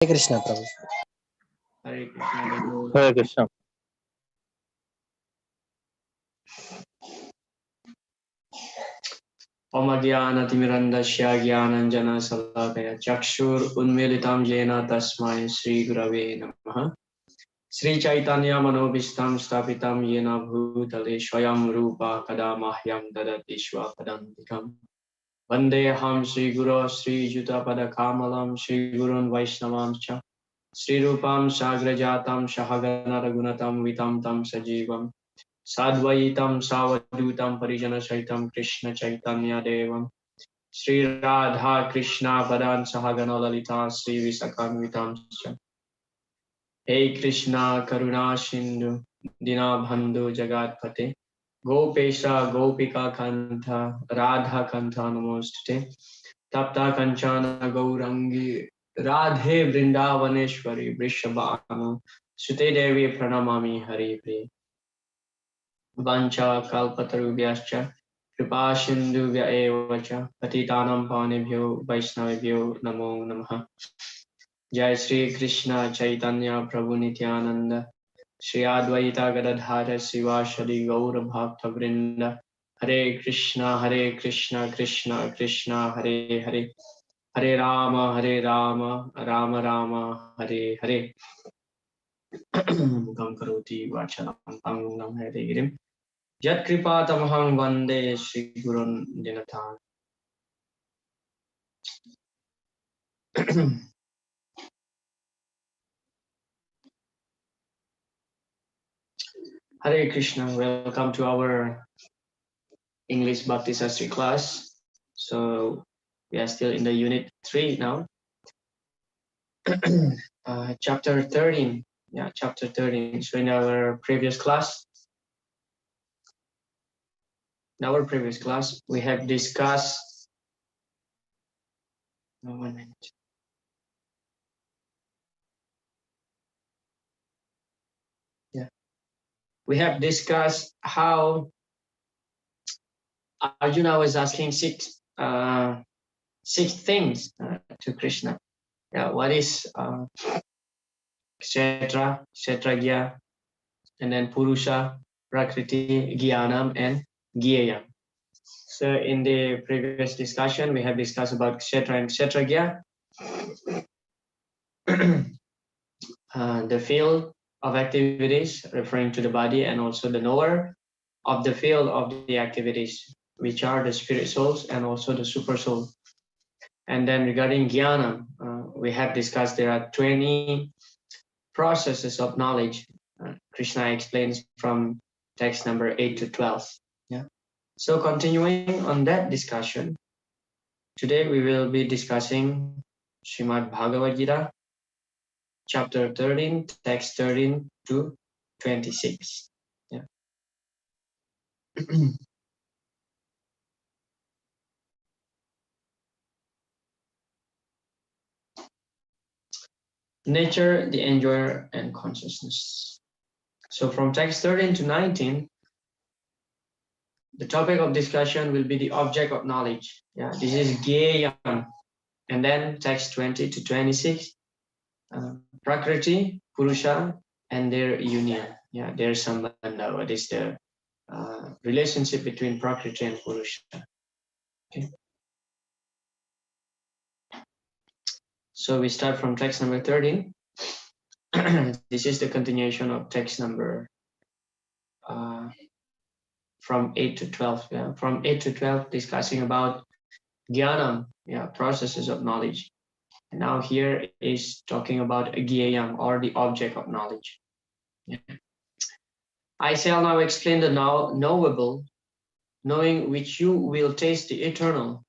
Hare Krishna, Prabhu. Hare Krishna. Hare Krishna. Om Ajnanaatimirandasya Jnananjana Salakaya Chakshur Unmilitam Jena Tasmai Sri Gurave Namaha. Sri Chaitanya Manobishtam Stapitam Yena Bhutale Swayam Rupa Kada Mahyam Dadati Swapadantikam. Vandeham Sri Guru Sri Jutapada Kamalam Sri Gurun Vaishnavam Cha Sri Rupam Sagrajatam Shahagana Ragunatam Vitam Tam Sajivam Sadvaitam Savadutam Parijana Saitam Krishna Chaitanya Devam Sri Radha Krishna Padan Sahagana Lalita Sri Visakanvitam Hey Krishna Karuna Sindhu Dinabandhu Jagatpate Gopesha Gopika Kantha Radha Kantha Namostate Tapta Kanchana Gaurangi Radhe Vrindavaneshwari Vrishabhanu Sute Devi Pranamami Hari Priya Vancha Kalpatarubhyascha Kripa Sindhuvya Evacha Patitanam Panebhyo Vaishnavibhyo Namo Namaha Jai Sri Krishna Chaitanya Prabhu Nityananda Shri Advaita Gadadhara Sivashadi Gaura Bhakta Vrinda Hare Krishna Krishna Krishna Hare Hare Hare Rama Rama Rama Hare Hare Mukam Karoti Vachalam Pangam Hare Girim Yat Kripa Tamaham Vande Shri Gurun Dinathan. Hare Krishna, welcome to our English Bhakti Sastri class. So we are still in the unit 3 now. Chapter 13. Yeah, chapter 13. So in our previous class, we have discussed 1 minute. Yeah. We have discussed how Arjuna was asking six things to Krishna. Yeah, what is Kshetra, Kshetragya, and then Purusha, Prakriti, Gyanam, and Gyayam. So in the previous discussion, we have discussed about Kshetra and Kshetragya, the field of activities referring to the body, and also the knower of the field of the activities, which are the spirit souls and also the super soul. And then regarding Gyanam, we have discussed there are 20 processes of knowledge. Krishna explains from text number 8 to 12. Yeah. So continuing on that discussion, today we will be discussing Srimad Bhagavad Gita, chapter 13, text 13 to 26. Yeah. Nature, the enjoyer, and consciousness. So from text 13 to 19, the topic of discussion will be the object of knowledge. Yeah, this is Gyayam. And then text 20 to 26, Prakriti, Purusha, and their union. Yeah, their sambandha. What is the relationship between Prakriti and Purusha? Okay. So we start from text number 13. This is the continuation of text number from 8 to 12. Yeah? From 8 to 12, discussing about Jnanam, yeah, processes of knowledge. And now here is talking about Gyayam, or the object of knowledge. Yeah. I shall now explain the knowable, knowing which you will taste the eternal,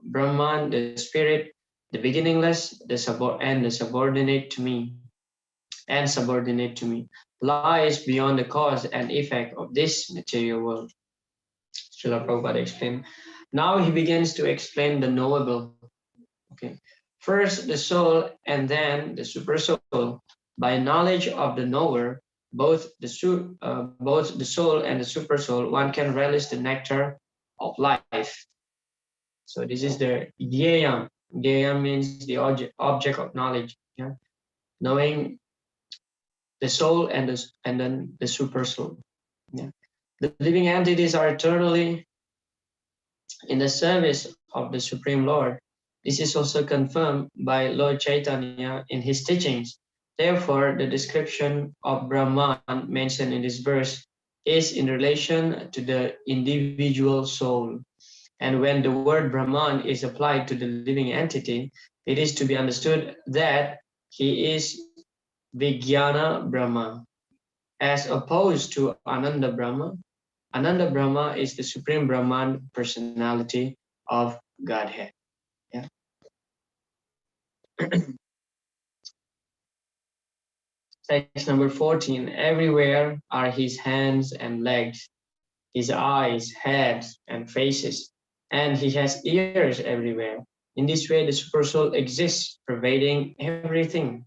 Brahman, the spirit, the beginningless, the subordinate to me, lies beyond the cause and effect of this material world. Srila Prabhupada explained. Now he begins to explain the knowable. Okay. First the soul and then the super soul. By knowledge of the knower, both the soul and the super soul, one can relish the nectar of life. So this is the Gyayam. Gyayam means the object of knowledge. Yeah? knowing the soul and then the super soul. Yeah. The living entities are eternally in the service of the Supreme Lord. This is also confirmed by Lord Chaitanya in his teachings. Therefore, the description of Brahman mentioned in this verse is in relation to the individual soul. And when the word Brahman is applied to the living entity, it is to be understood that he is Vijnana Brahma, as opposed to Ananda Brahma. Ananda Brahma is the Supreme Brahman personality of Godhead. Yeah. Text number 14. Everywhere are his hands and legs, his eyes, heads, and faces, and he has ears everywhere. In this way, the Supersoul exists, pervading everything.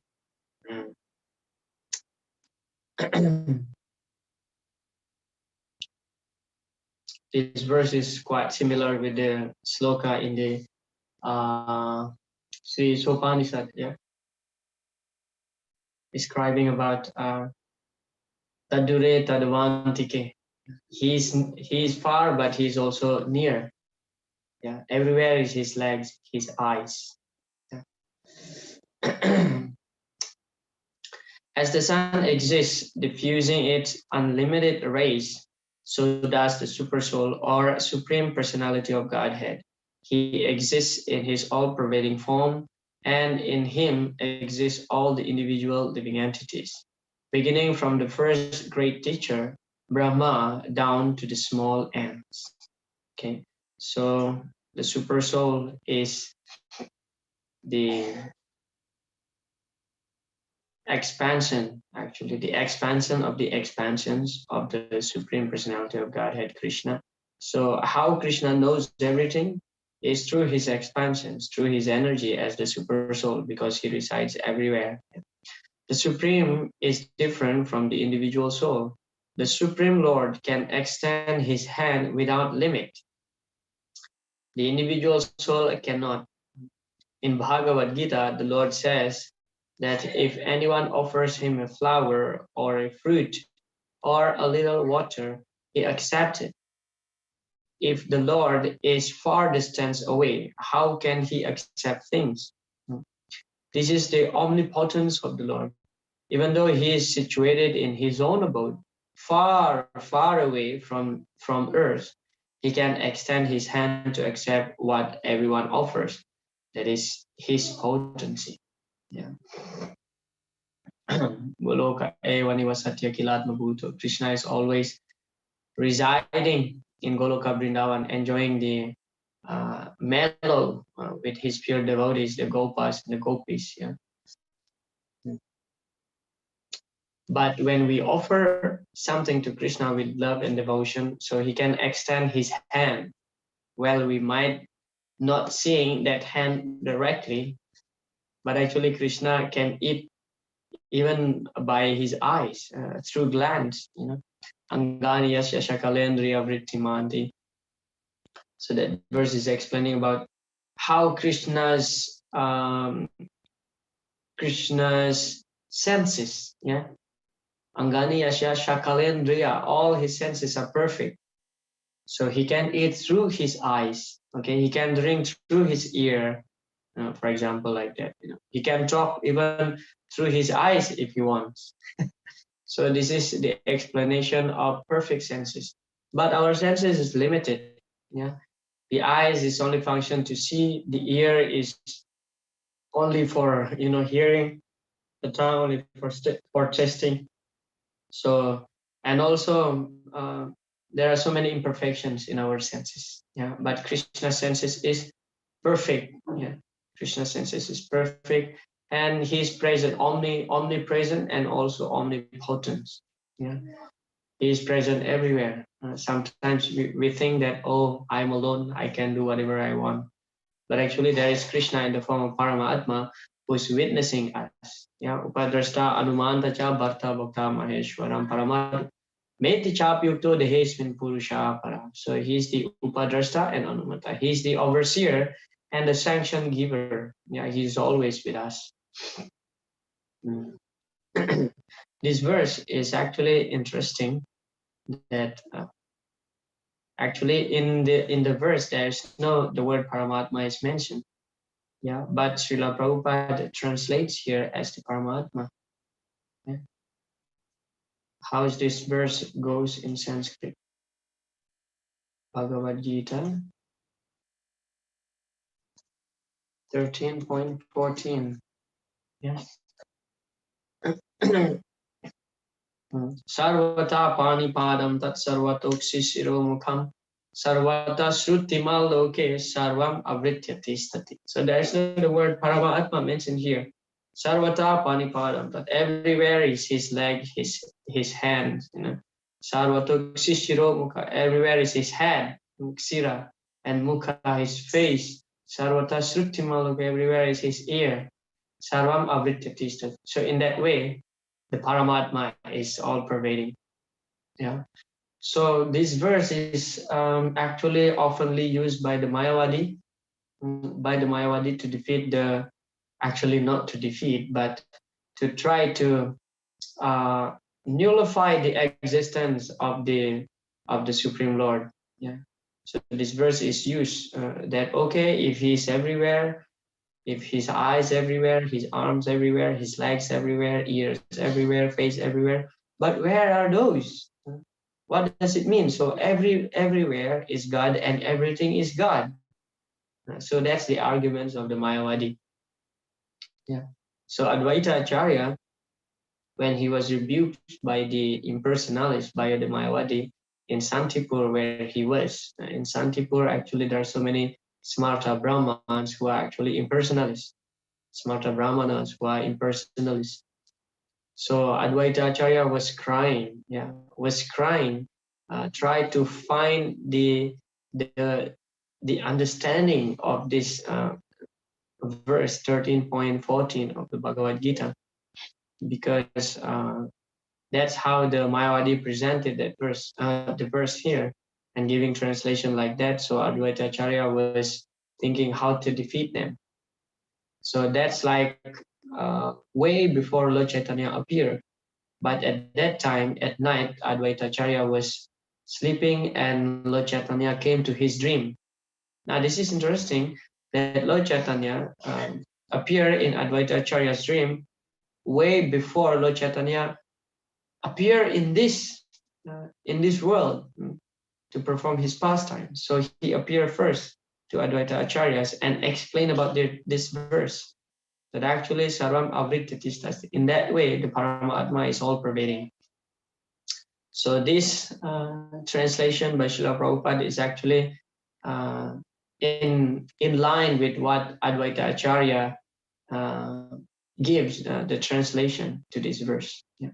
This verse is quite similar with the sloka in the Sri Sopanishad, yeah, describing about Tadure Tadavantike. He's far, but he's also near. Yeah, everywhere is his legs, his eyes. Yeah. As the sun exists, diffusing its unlimited rays, so does the Supersoul or Supreme Personality of Godhead. He exists in his all-pervading form, and in him exist all the individual living entities, beginning from the first great teacher, Brahma, down to the small ants. Okay, so the Supersoul is the expansion, actually, the expansion of the expansions of the Supreme Personality of Godhead, Krishna. So how Krishna knows everything is through his expansions, through his energy as the Super Soul, because he resides everywhere. The Supreme is different from the individual soul. The Supreme Lord can extend his hand without limit. The individual soul cannot. In Bhagavad Gita, the Lord says that if anyone offers him a flower or a fruit or a little water, he accepts it. If the Lord is far distance away, how can he accept things? This is the omnipotence of the Lord. Even though he is situated in his own abode, far, far away from earth, he can extend his hand to accept what everyone offers. That is his potency. Yeah. Goloka Evaniva Satya Kilatma Bhuto. Krishna is always residing in Goloka Vrindavan, enjoying the mellow with his pure devotees, the Gopas and the Gopis. Yeah. But when we offer something to Krishna with love and devotion, so he can extend his hand. Well, we might not seeing that hand directly, but actually Krishna can eat even by his eyes, through glance, you know. Angani yasya shakalendriya vrittimanti. So that verse is explaining about how Krishna's senses, yeah. Angani yasya shakalendriya, all his senses are perfect. So he can eat through his eyes, okay. He can drink through his ear, for example, like that. You know, he can talk even through his eyes if he wants. So this is the explanation of perfect senses. But our senses is limited. Yeah, the eyes is only function to see. The ear is only for hearing. The tongue only for tasting. So and also there are so many imperfections in our senses. Yeah, but Krishna's senses is perfect. Yeah, Krishna's senses is perfect, and he's present, omnipresent, and also omnipotent. Yeah, he is present everywhere. Sometimes we think that, oh, I'm alone, I can do whatever I want, but actually there is Krishna in the form of Paramatma who is witnessing us. Yeah, Upadrashta Anumanta cha Bharta Bhakta Maheshwaram Paramad Meti Chapyukto Dehesmin Purusha Para. So he's the Upadrashta and Anumanta. He's the overseer and the sanction giver. Yeah, he's always with us. Mm. This verse is actually interesting. That actually in the verse there's no the word Paramatma is mentioned. Yeah, but Srila Prabhupada translates here as the Paramatma. Yeah. How is this verse goes in Sanskrit? Bhagavad Gita 13.14. Yes. Sarvata panipadam tat sarvatoksi mukham sarvata shrutimal loke sarvam avrityati stati. So there's no the word Paramatma mentioned here. Sarvata panipadam, that everywhere is his leg, his hands, you know. Sarvatoksi mukha, everywhere is his head, ksira, and mukha, his face. Sarvata shrutimal loke, everywhere is his ear. Sarvam avrityati stati. So in that way, the Paramatma is all pervading. Yeah. So this verse is actually oftenly used by the Mayavadi to defeat the, actually not to defeat, but to try to uh, nullify the existence of the Supreme Lord. Yeah. So this verse is used that okay, if he's everywhere, if his eyes everywhere, his arms everywhere, his legs everywhere, ears everywhere, face everywhere, but where are those? What does it mean? So everywhere is God and everything is God. So that's the arguments of the Mayavadi. Yeah. So Advaita Acharya, when he was rebuked by the impersonalists, by the Mayavadi in Santipur, where he was. In Santipur, actually, there are so many Smarta Brahmans who are actually impersonalists. Smarta Brahmanas who are impersonalists. So Advaita Acharya was crying, tried to find the the understanding of this verse 13.14 of the Bhagavad Gita, because that's how the Mayavadi presented that verse, the verse here, and giving translation like that. So Advaita Acharya was thinking how to defeat them. So that's like way before Lord Chaitanya appeared. But at that time, at night, Advaita Acharya was sleeping and Lord Chaitanya came to his dream. Now, this is interesting that Lord Chaitanya appeared in Advaita Acharya's dream way before Lord Chaitanya appeared in this world to perform his pastime. So he appeared first to Advaita Acharyas and explained about this verse. That actually Sarvam Avrittati. In that way, the Paramatma is all pervading. So this translation by Srila Prabhupada is actually in line with what Advaita Acharya gives the translation to this verse. Yeah.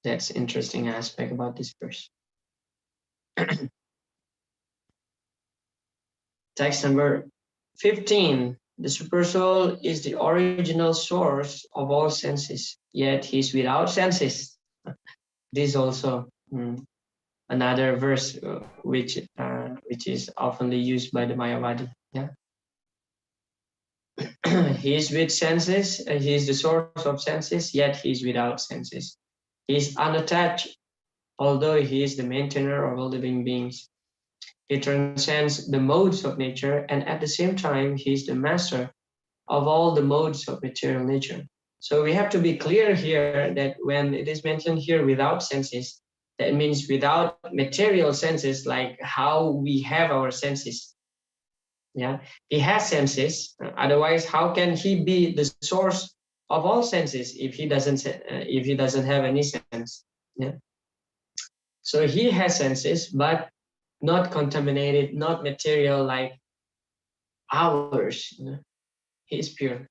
That's interesting aspect about this verse. Text number 15. The Supersoul is the original source of all senses, yet he is without senses. This also another verse which is oftenly used by the Mayavadi. Yeah, he is with senses. He is the source of senses, yet he is without senses. He is unattached, although he is the maintainer of all living beings. He transcends the modes of nature, and at the same time, he is the master of all the modes of material nature. So we have to be clear here that when it is mentioned here without senses, that means without material senses, like how we have our senses. Yeah, he has senses. Otherwise, how can he be the source of all senses if he doesn't have any sense? Yeah. So he has senses, but not contaminated, not material like ours. You know? He is pure.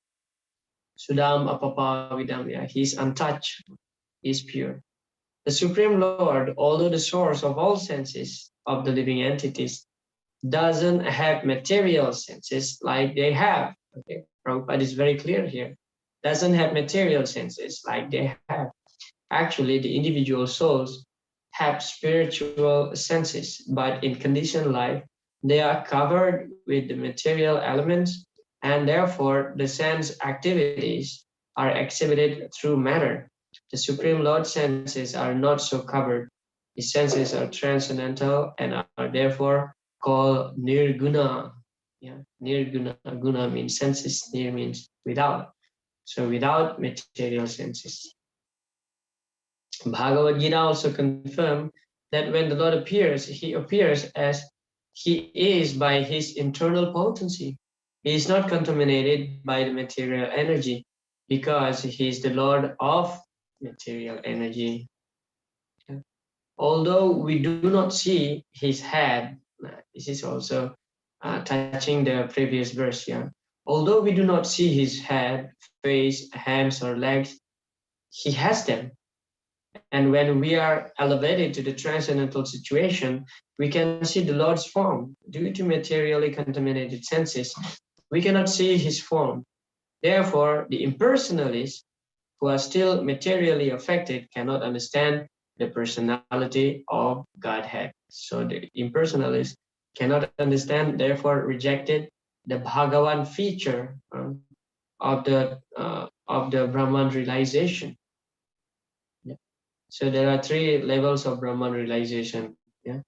Sudam apapa vidam. Yeah, he is untouched. He is pure. The Supreme Lord, although the source of all senses of the living entities, doesn't have material senses like they have. Okay, Prabhupada is very clear here. Doesn't have material senses like they have. Actually, the individual souls have spiritual senses, but in conditioned life, they are covered with the material elements and therefore the sense activities are exhibited through matter. The Supreme Lord's senses are not so covered. His senses are transcendental and are therefore called nirguna. Yeah, nirguna. Guna means senses, nir means without. So without material senses. Bhagavad Gita also confirms that when the Lord appears, he appears as he is by his internal potency. He is not contaminated by the material energy because he is the Lord of material energy. Although we do not see his head, this is also touching the previous verse here. Although we do not see his head, face, hands, or legs, he has them. And when we are elevated to the transcendental situation, we can see the Lord's form. Due to materially contaminated senses, we cannot see his form. Therefore, the impersonalists who are still materially affected cannot understand the personality of Godhead. So the impersonalists cannot understand, therefore rejected the Bhagavan feature of the Brahman realization. Yeah. So there are three levels of Brahman realization. Yeah.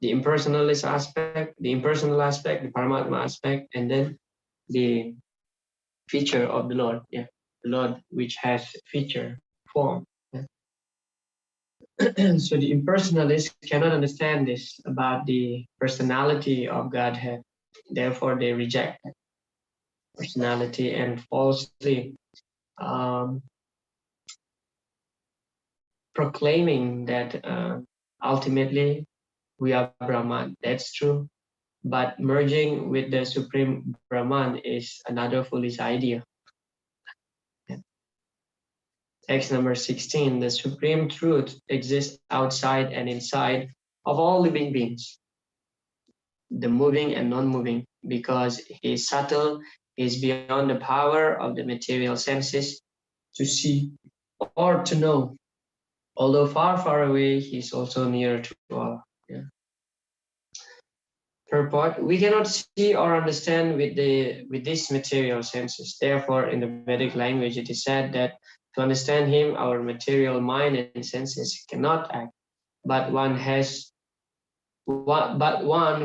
The impersonalist aspect, the impersonal aspect, the Paramatma aspect, and then the feature of the Lord. Yeah. The Lord which has feature, form. Yeah. So the impersonalists cannot understand this about the personality of Godhead. Therefore, they reject personality and falsely um, proclaiming that ultimately we are Brahman. That's true. But merging with the Supreme Brahman is another foolish idea. Text number 16, the Supreme Truth exists outside and inside of all living beings, the moving and non-moving, because he is subtle, he is beyond the power of the material senses to see or to know. Although far, far away, he is also near to all. Yeah. Purport: we cannot see or understand with these material senses. Therefore, in the Vedic language, it is said that to understand him, our material mind and senses cannot act. But one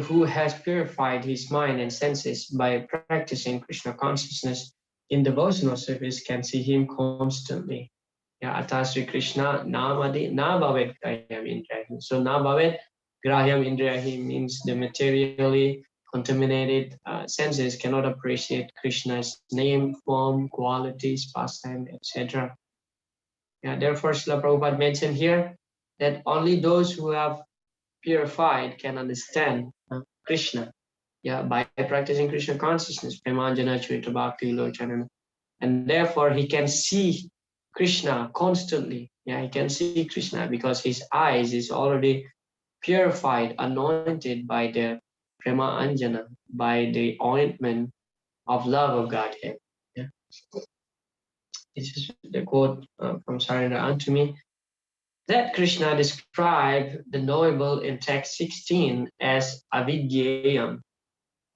who has purified his mind and senses by practicing Krishna consciousness in devotional service can see him constantly. Yeah, Atha Sri Krishna Namadi Na Bhavet Grahyam Indrahim. So Na Bhavet Grahyam Indrahim means the materially contaminated senses cannot appreciate Krishna's name, form, qualities, pastime, etc. Yeah, therefore, Srila Prabhupada mentioned here that only those who have purified can understand Krishna. Yeah, by practicing Krishna consciousness, Premanjana Charita Bhakti Lochanana. And therefore he can see Krishna constantly. Yeah, he can see Krishna because his eyes is already purified, anointed by the Prema Anjana, by the ointment of love of Godhead. Yeah. This is the quote from Sarindra unto me. That Krishna described the knowable in text 16 as avidyayam,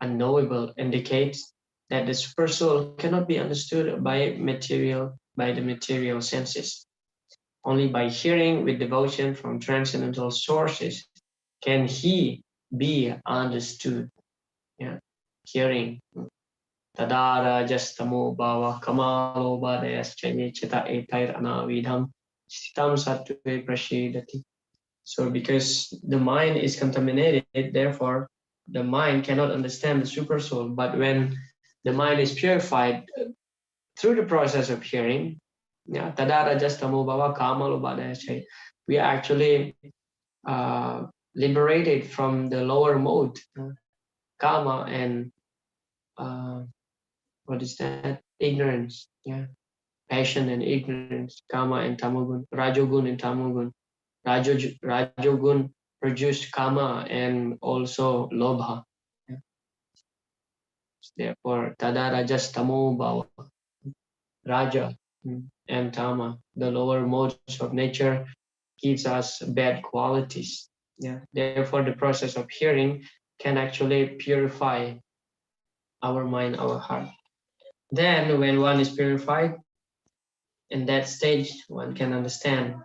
unknowable, indicates that the super soul cannot be understood by the material senses. Only by hearing with devotion from transcendental sources can he be understood. Yeah, hearing. Tadara justamo bhava kamalo badayaschaye chita etair anavidham sitam sattve prashidati. So because the mind is contaminated, therefore the mind cannot understand the super soul. But when the mind is purified through the process of hearing, yeah, tadara justamo bhava kamalo badayaschaye, we are actually liberated from the lower mode, kama and what is that? Ignorance, yeah, passion and ignorance, kama and tamogun, rajogun and tamogun. Rajogun produced kama and also lobha. Yeah. Therefore, tada rajas tamo bhava, raja and tama, the lower modes of nature, gives us bad qualities. Yeah. Therefore, the process of hearing can actually purify our mind, our heart. Then when one is purified, in that stage, one can understand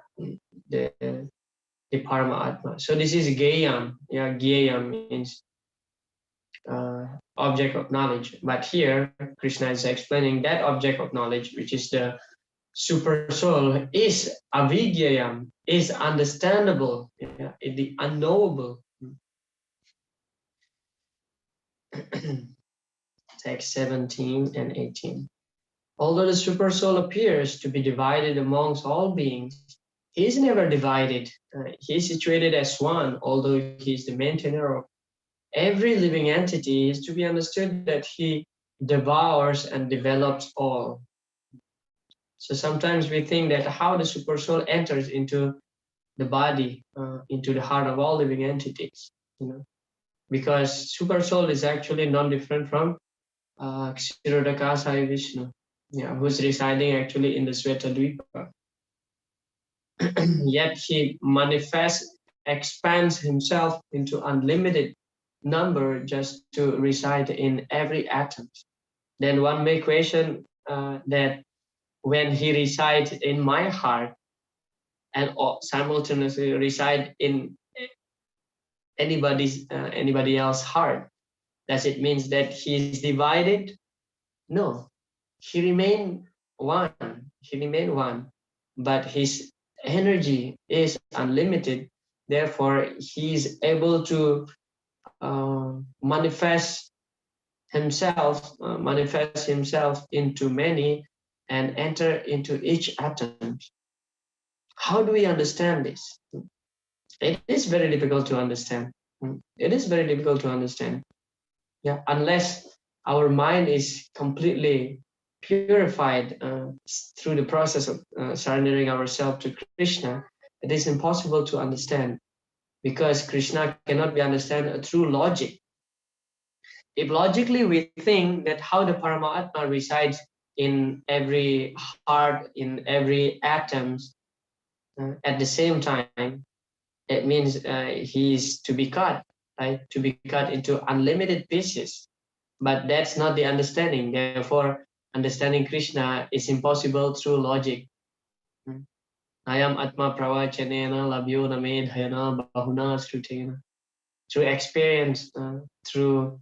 the, the Paramatma. So this is Gayam. Yeah, Gayam means object of knowledge. But here, Krishna is explaining that object of knowledge, which is the super soul, is avigyayam, is understandable, yeah, the unknowable. Text 17 and 18. Although the super soul appears to be divided amongst all beings, he is never divided. He is situated as one, although he is the maintainer of every living entity. Is to be understood that he devours and develops all. So sometimes we think that how the super soul enters into the body, into the heart of all living entities, because super soul is actually non-different from Kshirodakasaya Vishnu, who's residing actually in the Svetadvipa. Yet he manifests, expands himself into unlimited number just to reside in every atom. Then one may question that when he resides in my heart and simultaneously reside in anybody else's heart, does it mean that he is divided? No, he remained one. He remained one, but his energy is unlimited. Therefore, he is able to manifest himself into many and enter into each atom. How do we understand this? It is very difficult to understand. It is very difficult to understand. Yeah, unless our mind is completely purified through the process of surrendering ourselves to Krishna, it is impossible to understand, because Krishna cannot be understood through logic. If logically we think that how the Paramatma resides in every heart, in every atom at the same time, it means he is to be cut, right? To be cut into unlimited pieces. But that's not the understanding. Therefore, understanding Krishna is impossible through logic. Ayam atma pravachanena labhyo namedhayana bahuna srutena. Through experience, through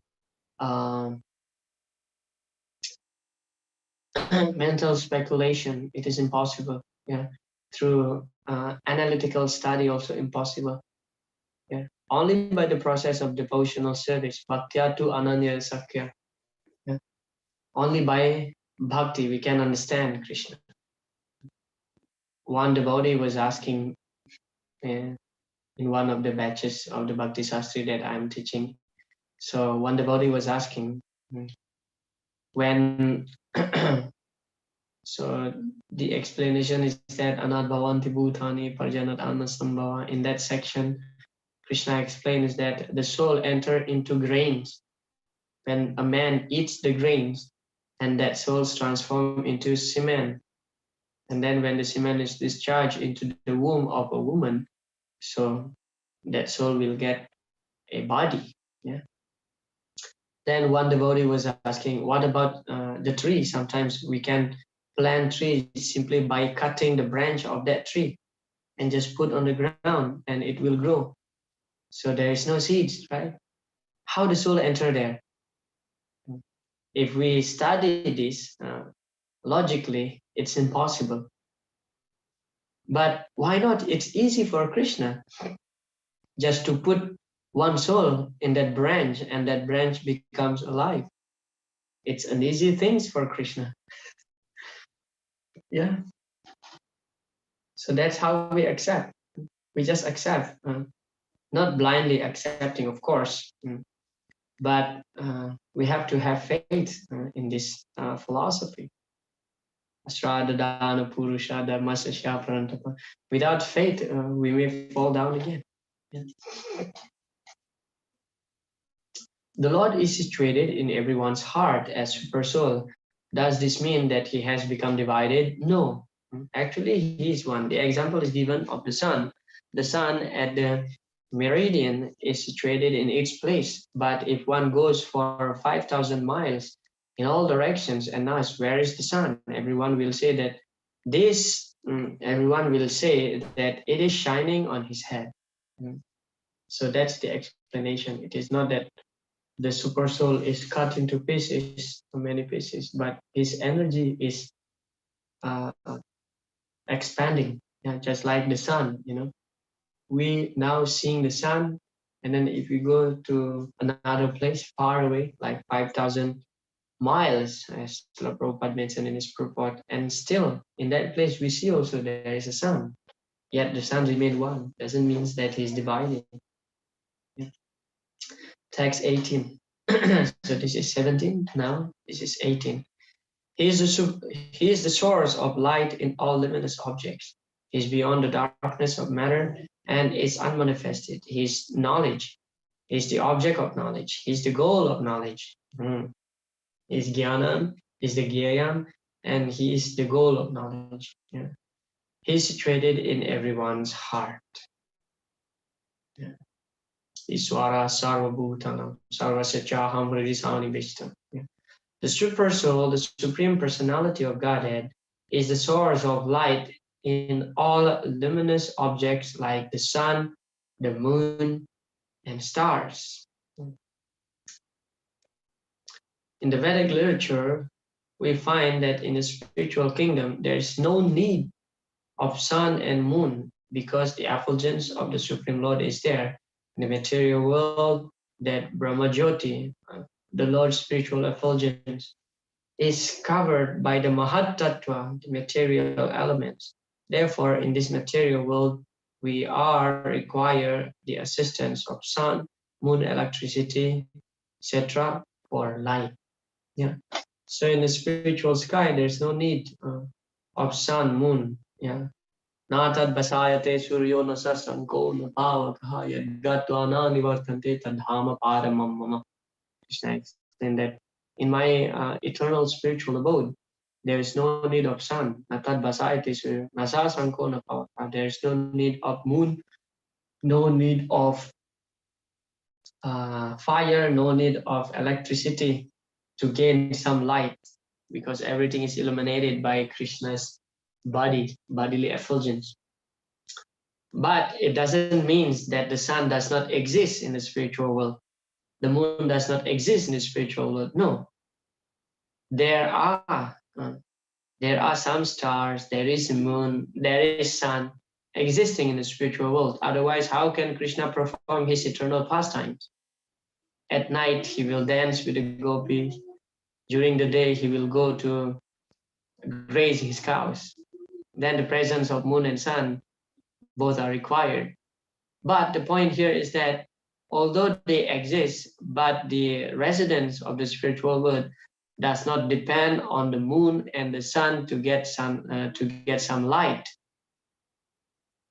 mental speculation, it is impossible. Yeah, through analytical study, also impossible. Yeah, only by the process of devotional service, bhaktya tu ananya sakya. Yeah. Only by bhakti we can understand Krishna. One devotee was asking in one of the batches of the Bhakti Sastri that I'm teaching. So one devotee was asking when so the explanation is that anad bhavanti bhutani parjanat anasambhava. In that section, Krishna explains that the soul enter into grains. When a man eats the grains, and that soul is transformed into semen. And then when the semen is discharged into the womb of a woman, so that soul will get a body. Yeah. Then one devotee was asking, what about the tree? Sometimes we can plant trees simply by cutting the branch of that tree and just put on the ground and it will grow. So there is no seeds, right? How the soul enter there? If we study this logically, it's impossible. But why not? It's easy for Krishna just to put one soul in that branch and that branch becomes alive. It's an easy thing for Krishna. Yeah. So that's how we accept. We just accept, not blindly accepting, of course, but we have to have faith in this philosophy. Without faith, we may fall down again. Yeah. The Lord is situated in everyone's heart as super soul. Does this mean that he has become divided? No. Actually, he is one. The example is given of the sun. The sun at the meridian is situated in its place. But if one goes for 5,000 miles in all directions and asks, where is the sun? Everyone will say that everyone will say that it is shining on his head. Mm. So that's the explanation. It is not that the super soul is cut into pieces, many pieces, but his energy is uh, expanding, yeah, just like the sun. We now seeing the sun, and then if we go to another place far away, like 5,000 miles, as Srila Prabhupada mentioned in his purport, and still in that place we see also there is a sun. Yet the sun remained one. Doesn't mean that he's divided. Yeah. Text 18. So this is 17 now. This is 18. He is the source of light in all luminous objects. He is beyond the darkness of matter and is unmanifested. He is knowledge. He is the object of knowledge. He is the goal of knowledge. He is Jnanam, he is the Gyayam, and he is the goal of knowledge. Yeah. He is situated in everyone's heart. Yeah. Iswara Sarvabhutanam Sarvasachaham Hridisani Vishtam. The super soul, the supreme personality of Godhead, is the source of light in all luminous objects like the sun, the moon, and stars. In the Vedic literature, we find that in the spiritual kingdom, there is no need of sun and moon because the effulgence of the Supreme Lord is there. In the material world, that Brahma Jyoti, the Lord's spiritual effulgence, is covered by the Mahat Tattva, the material elements. Therefore, in this material world, we are require the assistance of sun, moon, electricity, etc. for light. Yeah. So in the spiritual sky, there's no need of sun, moon. Yeah. Natad basayate suryo nasasanko napavakaya gatwana nivartante tadhama paramam mama. Krishna explained that in my eternal spiritual abode, there is no need of sun. Natad basayate suryo nasasanko napavakaya. There is no need of moon, no need of fire, no need of electricity to gain some light, because everything is illuminated by Krishna's bodily effulgence. But it doesn't mean that the sun does not exist in the spiritual world. The moon does not exist in the spiritual world. No, there are some stars, there is a moon, there is sun existing in the spiritual world. Otherwise, how can Krishna perform his eternal pastimes? At night, he will dance with the gopis. During the day, he will go to graze his cows. Then the presence of moon and sun, both are required. But the point here is that although they exist, but the residence of the spiritual world does not depend on the moon and the sun to get some light.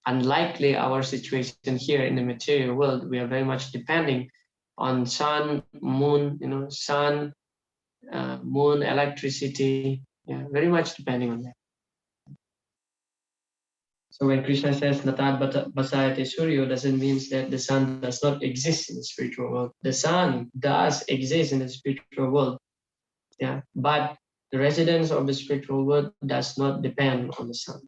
Unlikely our situation here in the material world, we are very much depending on sun, moon, sun, moon, electricity, yeah, very much depending on that. So when Krishna says Natad Basayate Suryo, doesn't mean that the sun does not exist in the spiritual world. The sun does exist in the spiritual world, yeah, but the residence of the spiritual world does not depend on the sun.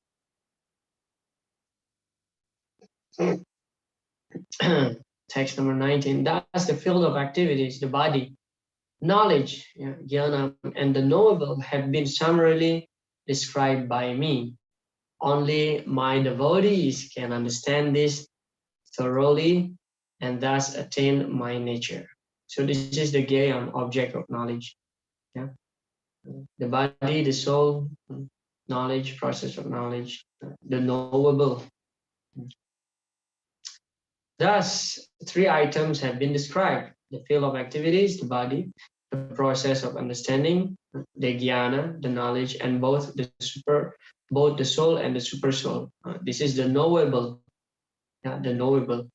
Text number 19. Thus, the field of activities, the body, knowledge, jnana, and the knowable have been summarily described by me. Only my devotees can understand this thoroughly and thus attain my nature. So this is the Gyayam, object of knowledge. Yeah? The body, the soul, knowledge, process of knowledge, the knowable. Thus, three items have been described: the field of activities, the body, the process of understanding, the jnana, the knowledge, and both the soul and the super soul. This is the knowable. The knowable.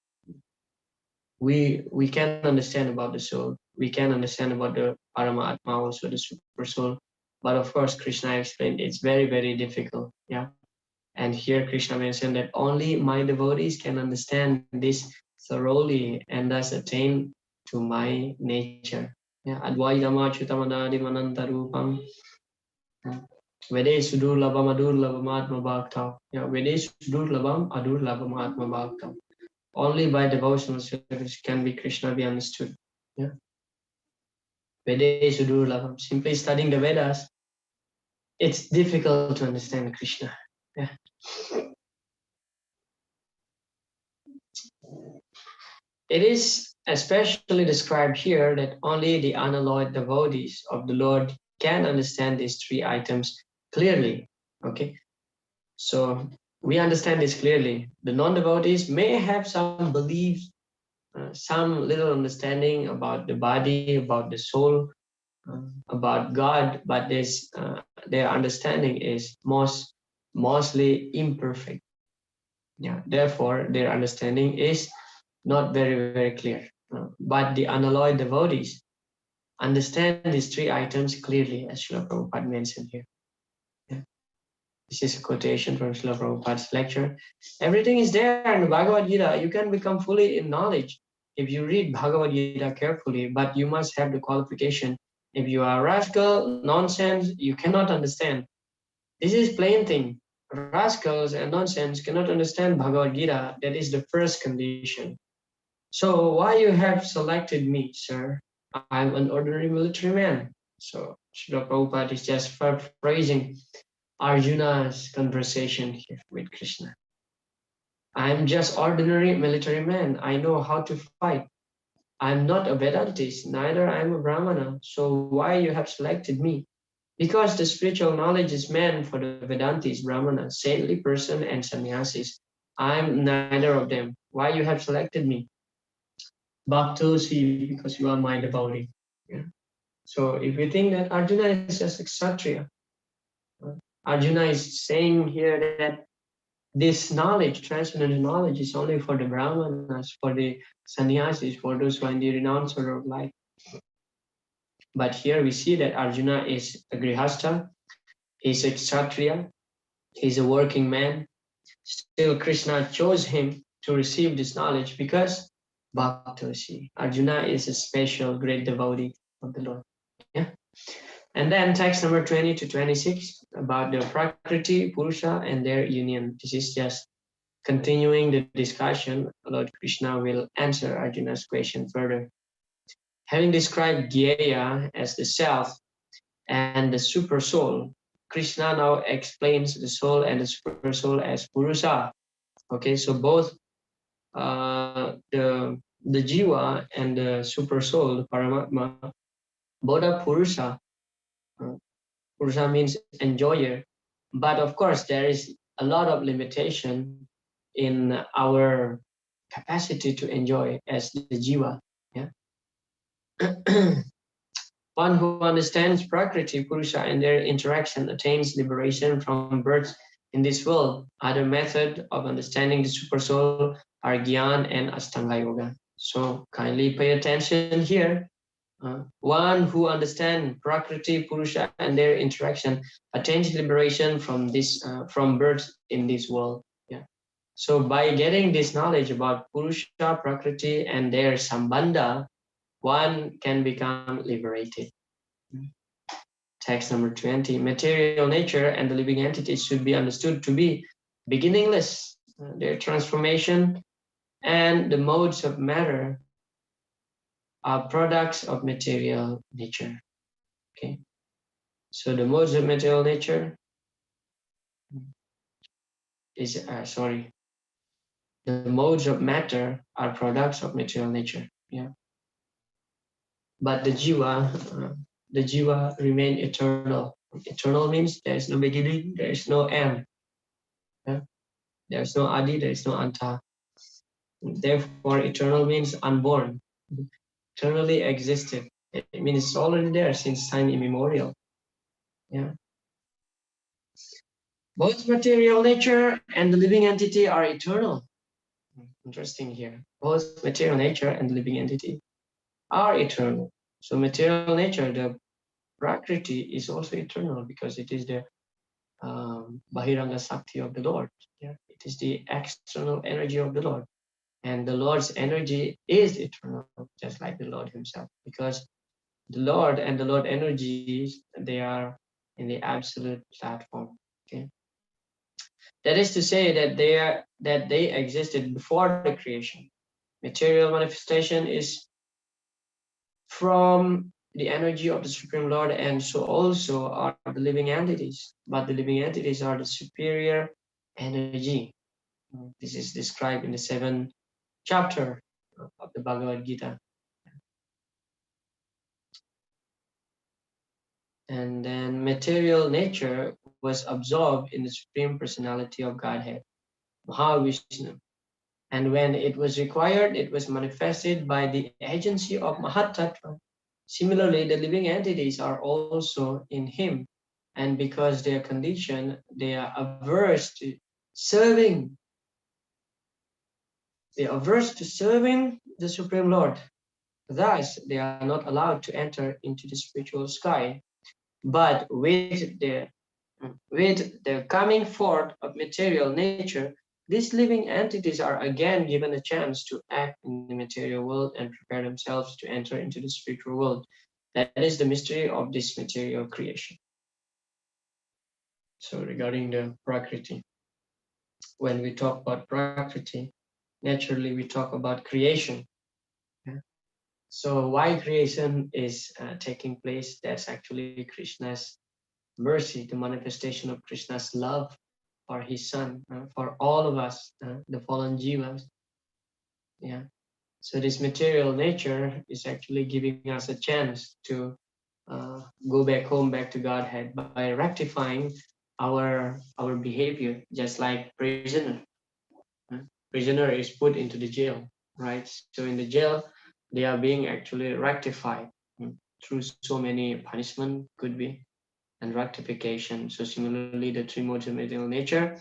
We can understand about the soul. We can understand about the Paramatma, also the super soul. But of course, Krishna explained it's very, very difficult. Yeah. And here Krishna mentioned that only my devotees can understand this thoroughly and thus attain to my nature. Yeah, Advaitama Chutamadadi Manantarupam. Vede Sudur Labam Adur Labamatma Bhakta. Yeah, Vede Sudur Labam Adur Labamatma Bhakta. Only by devotional service can be Krishna be understood. Yeah. Vede Sudur Labam. Simply studying the Vedas, it's difficult to understand Krishna. Yeah. It is especially described here that only the unalloyed devotees of the Lord can understand these three items clearly. Okay, so we understand this clearly. The non-devotees may have some beliefs, some little understanding about the body, about the soul, about God, but their understanding is mostly imperfect. Yeah, therefore their understanding is not very clear. But the unalloyed devotees understand these three items clearly, as Srila Prabhupada mentioned here. Yeah. This is a quotation from Srila Prabhupada's lecture. Everything is there in the Bhagavad Gita. You can become fully in knowledge if you read Bhagavad Gita carefully, but you must have the qualification. If you are rascal, nonsense, you cannot understand. This is plain thing. Rascals and nonsense cannot understand Bhagavad Gita. That is the first condition. So why you have selected me, sir? I'm an ordinary military man. So Srila Prabhupada is just paraphrasing Arjuna's conversation here with Krishna. I'm just ordinary military man. I know how to fight. I'm not a Vedantist, neither I'm a Brahmana. So why you have selected me? Because the spiritual knowledge is meant for the Vedantis, Brahmanas, saintly person, and sannyasis. I'm neither of them. Why you have selected me? Bhaktosi, because you are my devotee. Yeah. So if you think that Arjuna is just a kshatriya, Arjuna is saying here that this knowledge, transcendental knowledge, is only for the brahmanas, for the sannyasis, for those who are in the renounced order of life. But here we see that Arjuna is a grihastha, he's a kshatriya, he's a working man. Still, Krishna chose him to receive this knowledge because Bhaktosi. Arjuna is a special great devotee of the Lord. Yeah. And then text number 20 to 26 about the Prakriti, Purusha, and their union. This is just continuing the discussion. Lord Krishna will answer Arjuna's question further. Having described Gyeya as the self and the super soul, Krishna now explains the soul and the super soul as Purusha. Okay, so both the Jiva and the super soul, the Paramatma, both are Purusha. Purusha means enjoyer. But of course, there is a lot of limitation in our capacity to enjoy as the Jiva. Yeah? One who understands Prakriti, Purusha, and their interaction attains liberation from birth in this world. Other method of understanding the super soul are Gyan and Astanga Yoga. So kindly pay attention here. One who understands Prakriti, Purusha, and their interaction attains liberation from birth in this world. Yeah. So by getting this knowledge about Purusha, Prakriti, and their sambandha, one can become liberated. Text number 20. Material nature and the living entities should be understood to be beginningless. Their transformation and the modes of matter are products of material nature. Okay. So the modes of material nature is, the modes of matter are products of material nature. Yeah. But the jiva remain eternal. Eternal means there is no beginning, there is no end. Yeah? There is no adi, there is no anta. Therefore, eternal means unborn, eternally existed. It means it's already there since time immemorial. Yeah. Both material nature and the living entity are eternal. Interesting here. Both material nature and the living entity are eternal. So material nature, the Prakriti, is also eternal because it is the Bahiranga Sakti of the Lord. Yeah? It is the external energy of the Lord. And the Lord's energy is eternal, just like the Lord himself, because the Lord and the Lord energies, they are in the absolute platform. Okay, that is to say that they existed before the creation. Material manifestation is from the energy of the Supreme Lord, and so also are the living entities. But the living entities are the superior energy. This is described in the 7th chapter of the Bhagavad Gita. And then material nature was absorbed in the Supreme Personality of Godhead, Mahavishnu. And when it was required, it was manifested by the agency of Mahatattva. Similarly, the living entities are also in him. And because their condition, they are averse to serving. They are averse to serving the Supreme Lord. Thus, they are not allowed to enter into the spiritual sky. But with the coming forth of material nature, these living entities are again given a chance to act in the material world and prepare themselves to enter into the spiritual world. That is the mystery of this material creation. So regarding the Prakriti, when we talk about Prakriti, naturally we talk about creation. Yeah? So why creation is taking place, that's actually Krishna's mercy, the manifestation of Krishna's love for his son, for all of us, the fallen jivas. Yeah. So this material nature is actually giving us a chance to go back home, back to Godhead by rectifying our behavior, just like prisoner. Prisoner is put into the jail, right? So in the jail, they are being actually rectified through so many punishment could be and rectification. So similarly, the three modes of material nature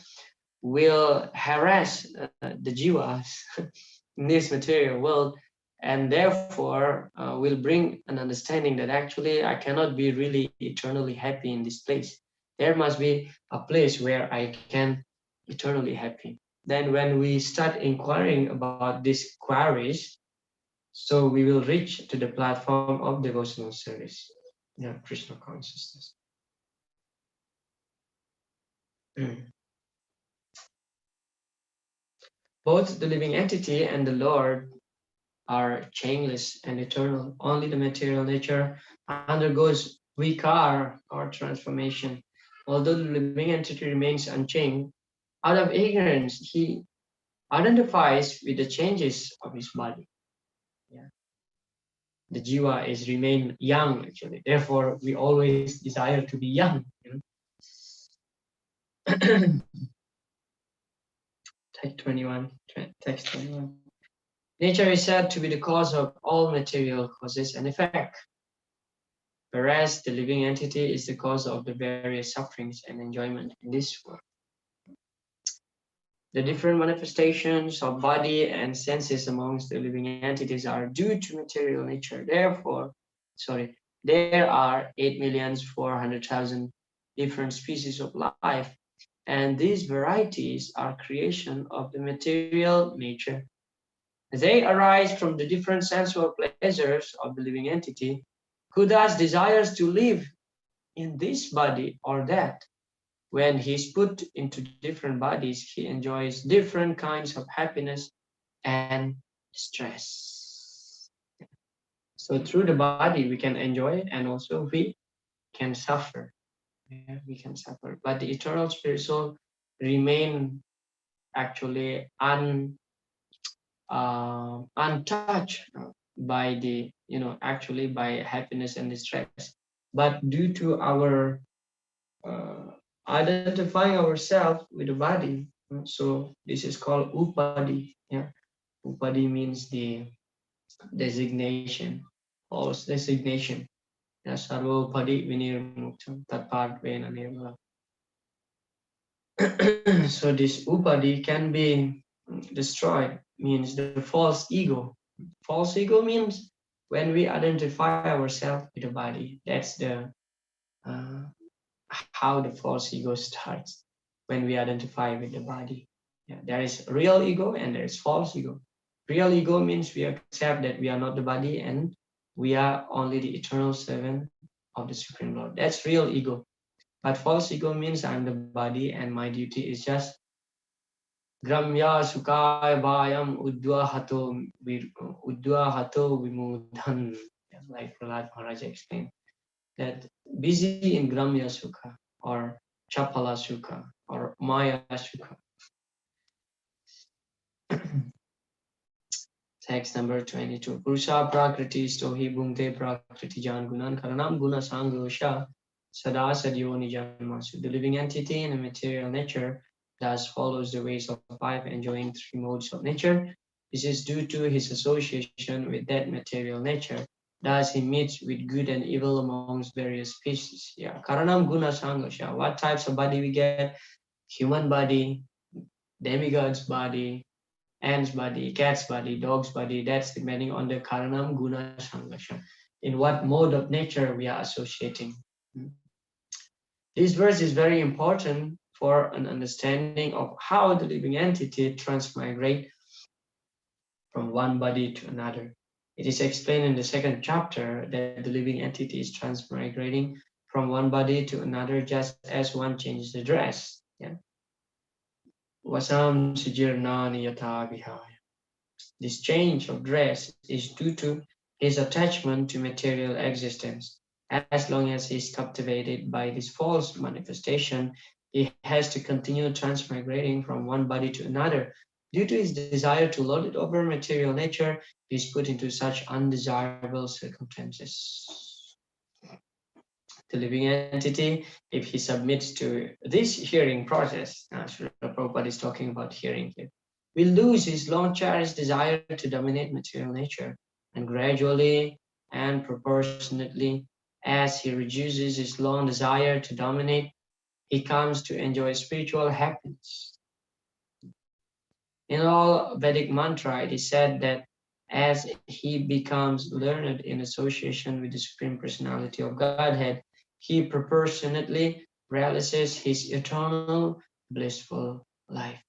will harass the jivas in this material world, and therefore will bring an understanding that actually I cannot be really eternally happy in this place. There must be a place where I can eternally happy. Then when we start inquiring about these queries, so we will reach to the platform of devotional service, yeah, Krishna consciousness. Both the living entity and the Lord are chainless and eternal. Only the material nature undergoes vikar or transformation. Although the living entity remains unchanged, out of ignorance, he identifies with the changes of his body. Yeah. The jiva is remain young actually. Therefore, we always desire to be young. Text 21. Text 21. Nature is said to be the cause of all material causes and effect, whereas the living entity is the cause of the various sufferings and enjoyment in this world. The different manifestations of body and senses amongst the living entities are due to material nature. Therefore, there are 8,400,000 different species of life, and these varieties are creation of the material nature. They arise from the different sensual pleasures of the living entity, who thus desires to live in this body or that. When he is put into different bodies, he enjoys different kinds of happiness and stress. So through the body, we can enjoy it, and also we can suffer. Yeah, we can suffer. But the eternal spirit soul remain actually untouched by the, actually by happiness and distress. But due to our identifying ourselves with the body, so this is called upadi. Yeah, upadi means the designation, false designation. Yeah, sarvopadi vinirmuktam tatpad vena nirmala. So this upadi can be destroyed, means the false ego. False ego means when we identify ourselves with the body. That's the uh, how the false ego starts, when we identify with the body. Yeah, there is real ego and there is false ego. Real ego means we accept that we are not the body and we are only the eternal servant of the Supreme Lord. That's real ego. But false ego means I'm the body and my duty is just Gramya Sukaya Bhayam Uddwa Hato Vimudhan. Like Prahlad Maharaj explained, that busy in Gramya Sukha or Chapala Sukha or Maya Sukha. Text number 22. Purusha Prakriti Stohi Bhumte Prakriti Jan Gunan Karanam Guna Sangosha Sada Sadyo Nijanmasu. The living entity in a material nature thus follows the ways of life, enjoying three modes of nature. This is due to his association with that material nature. Thus he meets with good and evil amongst various species. Yeah. Karanam Guna Sangosha. What types of body we get? Human body, demigod's body, ant's body, cat's body, dog's body. That's depending on the karanam, guna, sangasha. In what mode of nature we are associating. This verse is very important for an understanding of how the living entity transmigrate from one body to another. It is explained in the second chapter that the living entity is transmigrating from one body to another just as one changes the dress. Yeah. Vasam sujirnani yatha vihaya. This change of dress is due to his attachment to material existence. As long as he is captivated by this false manifestation, he has to continue transmigrating from one body to another. Due to his desire to lord it over material nature, he is put into such undesirable circumstances. The living entity, if he submits to this hearing process, Srila Prabhupada is talking about hearing here, will lose his long cherished desire to dominate material nature, and gradually and proportionately, as he reduces his long desire to dominate, he comes to enjoy spiritual happiness. In all Vedic mantra, it is said that as he becomes learned in association with the Supreme Personality of Godhead, he proportionately realizes his eternal blissful life.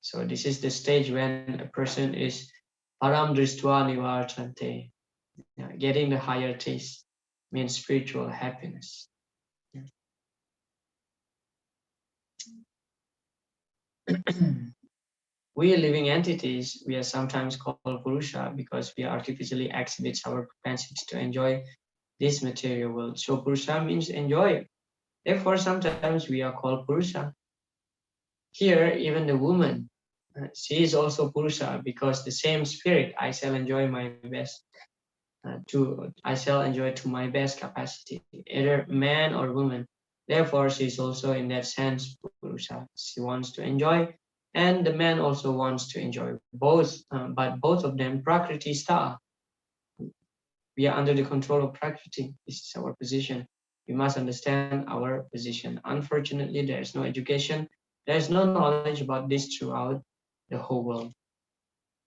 So this is the stage when a person is param dristva nivarchante, getting the higher taste, means spiritual happiness. We living entities, we are sometimes called Purusha because we artificially exhibit our propensity to enjoy this material world. So Purusha means enjoy. Therefore, sometimes we are called Purusha. Here, even the woman, she is also Purusha because the same spirit, I shall enjoy my best. I shall enjoy to my best capacity, either man or woman. Therefore, she is also in that sense Purusha. She wants to enjoy, and the man also wants to enjoy both. But both of them Prakriti star. We are under the control of Prakriti. This is our position. We must understand our position. Unfortunately, there is no education. There is no knowledge about this throughout the whole world.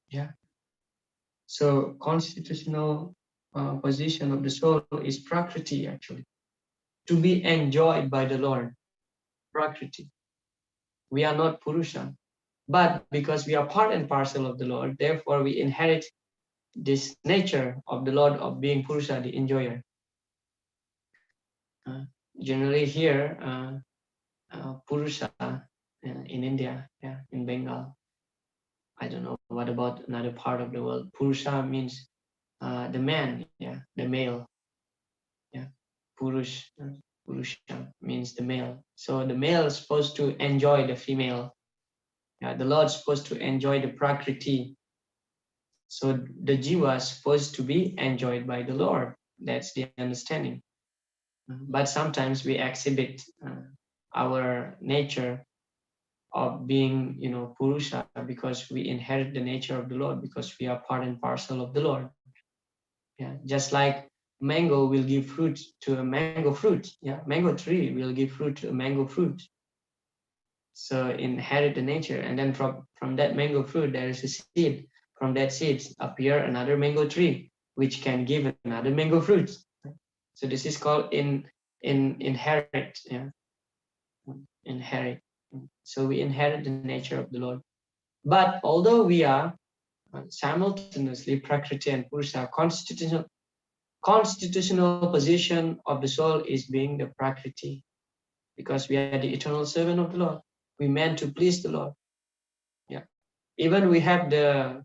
Yeah. So constitutional position of the soul is Prakriti, actually, to be enjoyed by the Lord. Prakriti. We are not Purusha, but because we are part and parcel of the Lord, therefore we inherit this nature of the Lord of being Purusha, the enjoyer. Generally here, Purusha in India, yeah, in Bengal. I don't know what about another part of the world. Purusha means the man, yeah, the male. Yeah, Purusha means the male. So the male is supposed to enjoy the female. Yeah, the Lord is supposed to enjoy the Prakriti. So the Jiva is supposed to be enjoyed by the Lord. That's the understanding. But sometimes we exhibit our nature of being, Purusha, because we inherit the nature of the Lord, because we are part and parcel of the Lord. Yeah, just like mango will give fruit to a mango fruit. Yeah, mango tree will give fruit to a mango fruit. So inherit the nature, and then from that mango fruit there is a seed. From that seed appear another mango tree, which can give another mango fruit. So this is called inherit. Yeah, inherit. So we inherit the nature of the Lord. But although we are Simultaneously, Prakriti and Purusha, constitutional position of the soul is being the Prakriti, because we are the eternal servant of the Lord. We meant to please the Lord. Yeah. Even we have the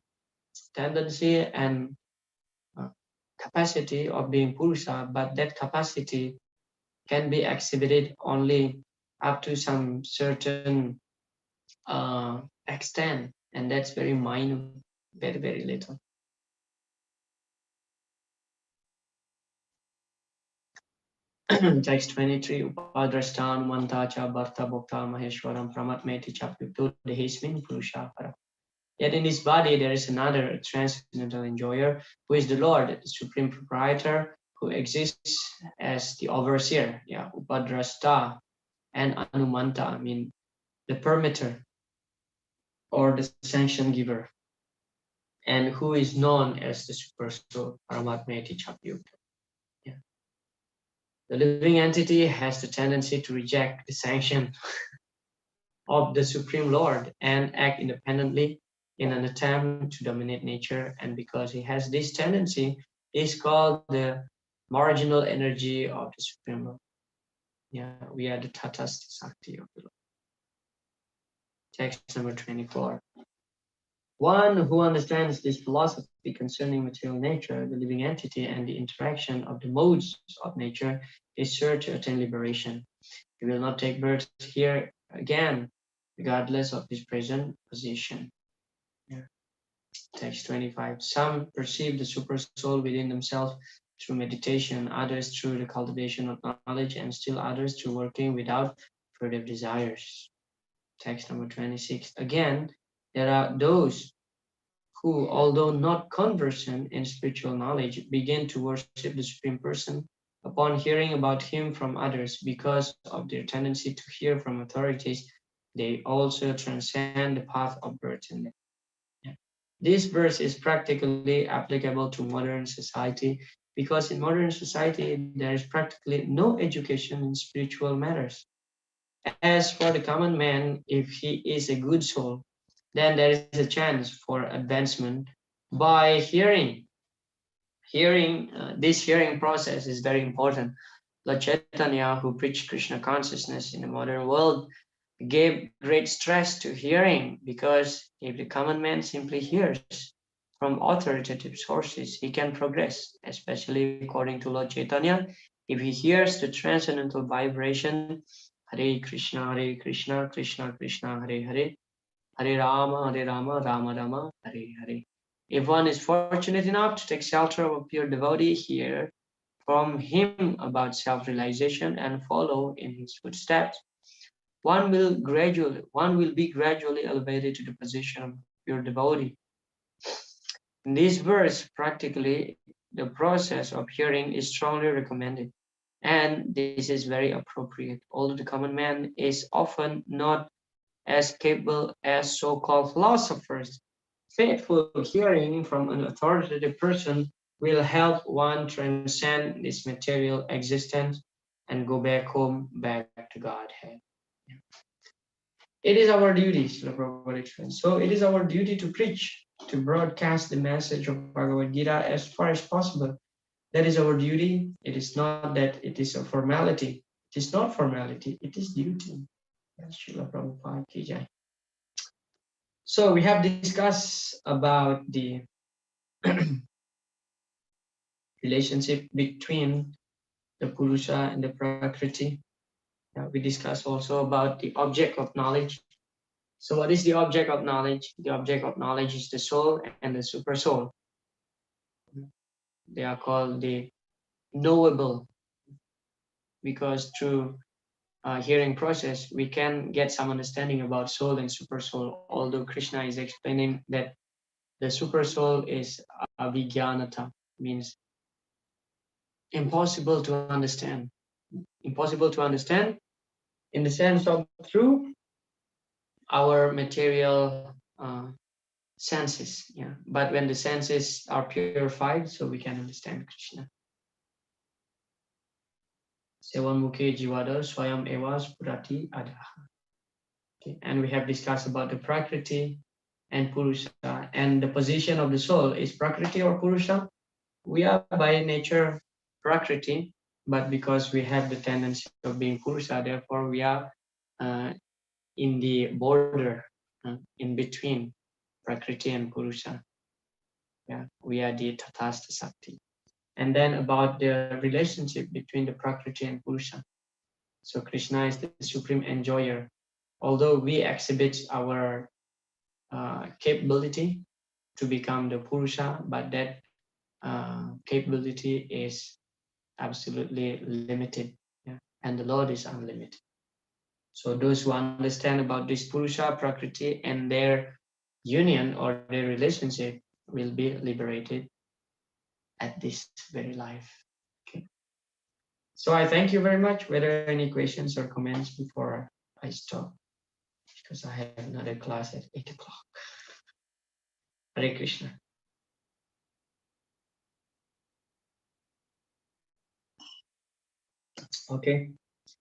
tendency and capacity of being Purusha, but that capacity can be exhibited only up to some certain extent, and that's very minor, very, very little. Text 23, Upadrashtan Mantacha Bharta Bhokta Maheshwaram Pramatmeti Chapyukto Dehismin Purusha Para. Yet in this body there is another transcendental enjoyer, who is the Lord, the supreme proprietor, who exists as the overseer, yeah, Upadrashta, and Anumanta, I mean the permitter or the sanction giver, and who is known as the super soul, Paramatmeti Chapyukta. Yeah. The living entity has the tendency to reject the sanction of the Supreme Lord and act independently in an attempt to dominate nature. And because he has this tendency, is called the marginal energy of the Supreme Lord. Yeah, we are the Tatastha Sakti of the Lord. Text number 24. One who understands this philosophy concerning material nature, the living entity, and the interaction of the modes of nature is sure to attain liberation. He will not take birth here again, regardless of his present position. Yeah. Text 25. Some perceive the super soul within themselves through meditation, others through the cultivation of knowledge, and still others through working without further desires. Text number 26. Again, there are those who, although not conversant in spiritual knowledge, begin to worship the Supreme Person upon hearing about him from others. Because of their tendency to hear from authorities, they also transcend the path of birth and death. Yeah. This verse is practically applicable to modern society, because in modern society there is practically no education in spiritual matters. As for the common man, if he is a good soul, then there is a chance for advancement by hearing. This hearing process is very important. Lord Chaitanya, who preached Krishna consciousness in the modern world, gave great stress to hearing, because if the common man simply hears from authoritative sources, he can progress, especially according to Lord Chaitanya. If he hears the transcendental vibration, Hare Krishna, Krishna Krishna, Hare Hare, Hare Rama, Rama Rama, Hare Hare. If one is fortunate enough to take shelter of a pure devotee, hear from him about self-realization and follow in his footsteps, one will be gradually elevated to the position of pure devotee. In this verse, practically, the process of hearing is strongly recommended, and this is very appropriate. Although the common man is often not as capable as so-called philosophers, faithful hearing from an authoritative person will help one transcend this material existence and go back home, back to Godhead. It is our duty, Srila Prabhupada explained. So it is our duty to preach, to broadcast the message of Bhagavad Gita as far as possible. That is our duty. It is not that it is a formality. It is not formality, it is duty. Srila Prabhupada ki jai. So we have discussed about the relationship between the Purusha and the Prakriti. We discussed also about the object of knowledge. So what is the object of knowledge? The object of knowledge is the soul and the super soul. They are called the knowable, because through hearing process, we can get some understanding about soul and super soul, although Krishna is explaining that the super soul is avijnanata, means impossible to understand. Impossible to understand in the sense of through our material senses. Yeah. But when the senses are purified, so we can understand Krishna. Sevan mukhe jivada swayam evas purati adaha. Okay. And we have discussed about the Prakriti, and Purusha. And the position of the soul is Prakriti or Purusha. We are by nature Prakriti, but because we have the tendency of being Purusha, therefore we are uh, in the border, in between Prakriti and Purusha. Yeah, we are the Tatastha Sakti. And then about the relationship between the Prakriti and Purusha. So Krishna is the supreme enjoyer. Although we exhibit our capability to become the Purusha, but that capability is absolutely limited. Yeah? And the Lord is unlimited. So those who understand about this Purusha, Prakriti, and their union or their relationship will be liberated at this very life. Okay. So I thank you very much. Whether any questions or comments before I stop, because I have another class at 8 o'clock. Hare Krishna. Okay.